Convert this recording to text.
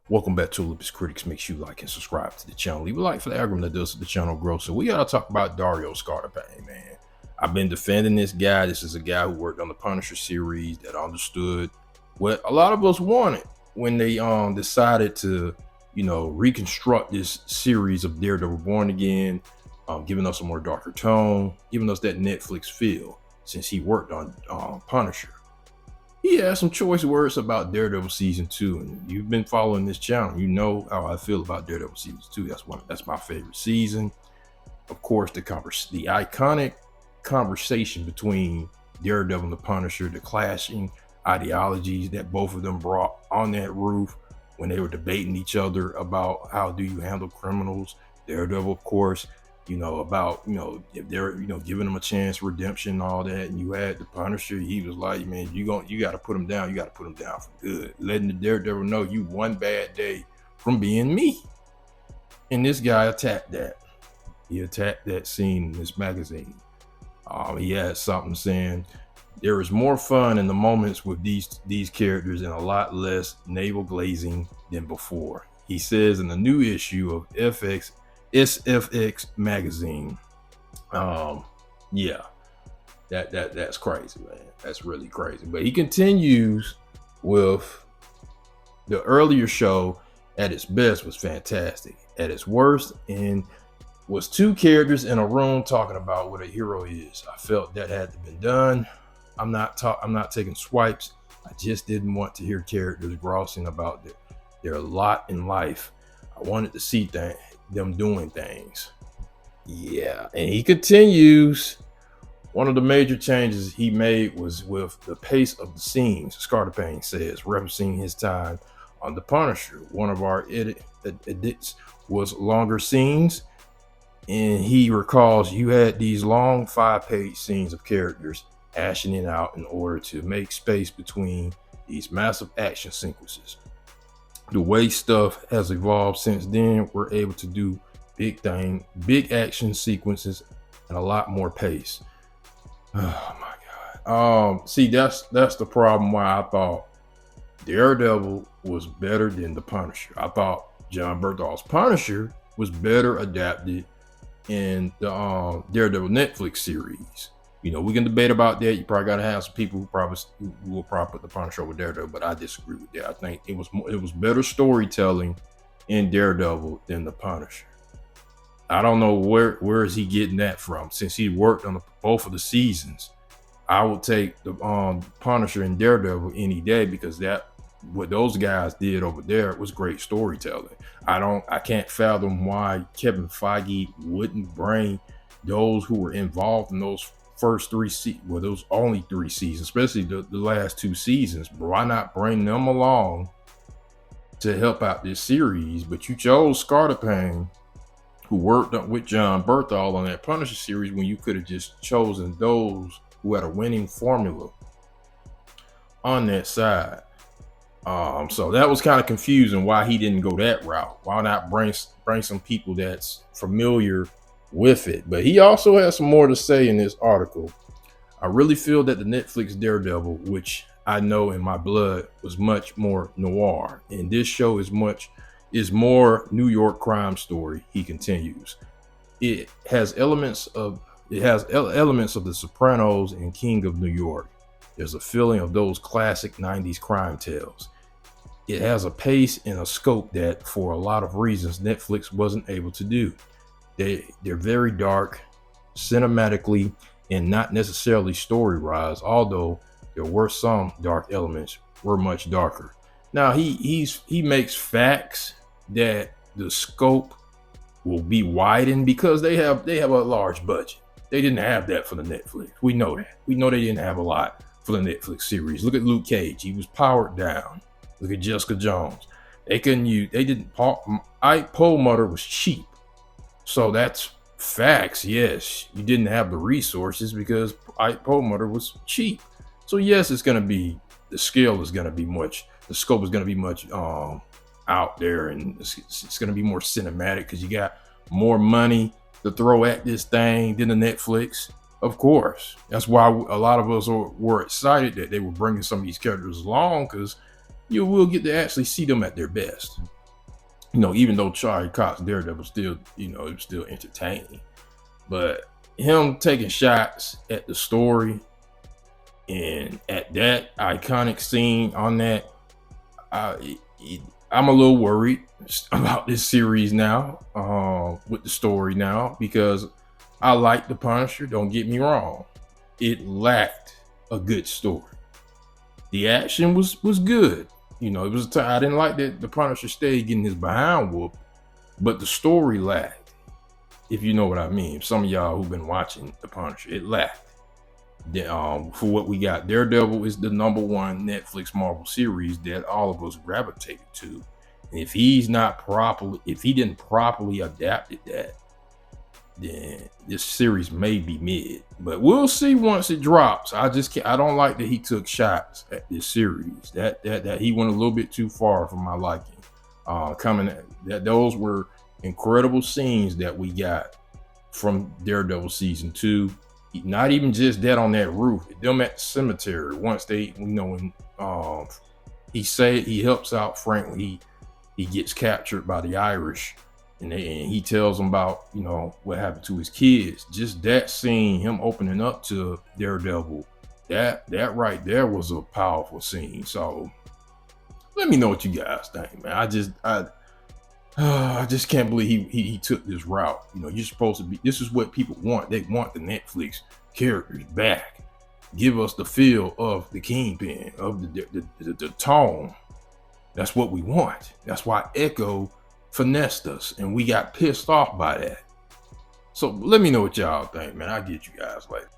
Welcome back to Olympus Critics. Make sure you like and subscribe to the channel. Leave a like for the algorithm that does the channel grow. So we gotta talk about Dario Scarpane, man. I've been defending this guy. This is a guy who worked on the Punisher series that understood what a lot of us wanted when they decided to, reconstruct this series of Daredevil Born Again, giving us a more darker tone, giving us that Netflix feel since he worked on Punisher. He has some choice words about Daredevil season 2, and you've been following this channel. You know how I feel about Daredevil season 2. That's my favorite season. Of course, the iconic conversation between Daredevil and the Punisher, the clashing ideologies that both of them brought on that roof when they were debating each other about how do you handle criminals. Daredevil, of course, about, if they're, giving them a chance, redemption, and all that. And you had the Punisher, he was like, man, you got to put him down. You got to put him down for good. Letting the Daredevil know you one bad day from being me. And this guy attacked that. He attacked that scene in this magazine. He had something saying, there is more fun in the moments with these characters and a lot less navel glazing than before. He says in the new issue of SFX magazine. Yeah, that's crazy, man. That's really crazy. But he continues with the earlier show. At its best was fantastic. At its worst, and was two characters in a room talking about what a hero is. I felt that had to be done. I'm not taking swipes. I just didn't want to hear characters grousing about their lot in life. I wanted to see them doing things. Yeah, and he continues. One of the major changes he made was with the pace of the scenes. Scarpane says, referencing his time on The Punisher. One of our edits was longer scenes, and he recalls you had these long 5-page scenes of characters hashing it out in order to make space between these massive action sequences. The way stuff has evolved since then, we're able to do big action sequences and a lot more pace. Oh my god. See, that's the problem why I thought Daredevil was better than the Punisher. I thought John Berthal's Punisher was better adapted in the Daredevil Netflix series. We can debate about that. You probably got to have some people who will probably put the Punisher over Daredevil, but I disagree with that. I think it was better storytelling in Daredevil than the Punisher. I don't know where is he getting that from. Since he worked on both of the seasons, I would take the Punisher and Daredevil any day, because what those guys did over there was great storytelling. I can't fathom why Kevin Feige wouldn't bring those who were involved in those first those only 3 seasons, especially the last 2 seasons. But why not bring them along to help out this series? But you chose Scarpane, who worked with John Berthal on that Punisher series, when you could have just chosen those who had a winning formula on that side. So that was kind of confusing why he didn't go that route. Why not bring some people that's familiar with it? But he also has some more to say in this article. I really feel that the Netflix Daredevil, which I know in my blood, was much more noir, and this show is more New York crime story. He continues. It has elements of The Sopranos and King of New York. There's a feeling of those classic 90s crime tales. It has a pace and a scope that, for a lot of reasons, Netflix wasn't able to do. They're very dark, cinematically, and not necessarily story-wise, although there were some dark elements, were much darker. Now, he makes facts that the scope will be widened because they have a large budget. They didn't have that for the Netflix. We know that. We know they didn't have a lot for the Netflix series. Look at Luke Cage. He was powered down. Look at Jessica Jones. Ike Perlmutter was cheap. So that's facts. Yes, you didn't have the resources because Ike Perlmutter was cheap. So yes, the scale is going to be much, the scope is going to be much out there, and it's going to be more cinematic because you got more money to throw at this thing than the Netflix. Of course, that's why a lot of us were excited that they were bringing some of these characters along, because you will get to actually see them at their best. Even though Charlie Cox Daredevil still, it was still entertaining. But him taking shots at the story and at that iconic scene on that, I'm a little worried about this series now, with the story now, because I like the Punisher. Don't get me wrong, it lacked a good story. The action was good. It was I didn't like that the Punisher stayed getting his behind whooped, but the story lacked. If you know what I mean, some of y'all who've been watching the Punisher, it lacked. For what we got, Daredevil is the number one Netflix Marvel series that all of us gravitated to. And if he didn't properly adapted that, then this series may be mid. But we'll see once it drops. I don't like that he took shots at this series. That he went a little bit too far for my liking. Those were incredible scenes that we got from Daredevil season 2. Not even just that on that roof, them at the cemetery. Once they, when he helps out Frank when he gets captured by the Irish, and he tells them about what happened to his kids. Just that scene, him opening up to Daredevil, that right there was a powerful scene. So let me know what you guys think, man. I just can't believe he took this route. You're supposed to be. This is what people want. They want the Netflix characters back. Give us the feel of the Kingpin, of the tone. That's what we want. That's why Echo finessed us, and we got pissed off by that. So let me know what y'all think, man. I'll get you guys later.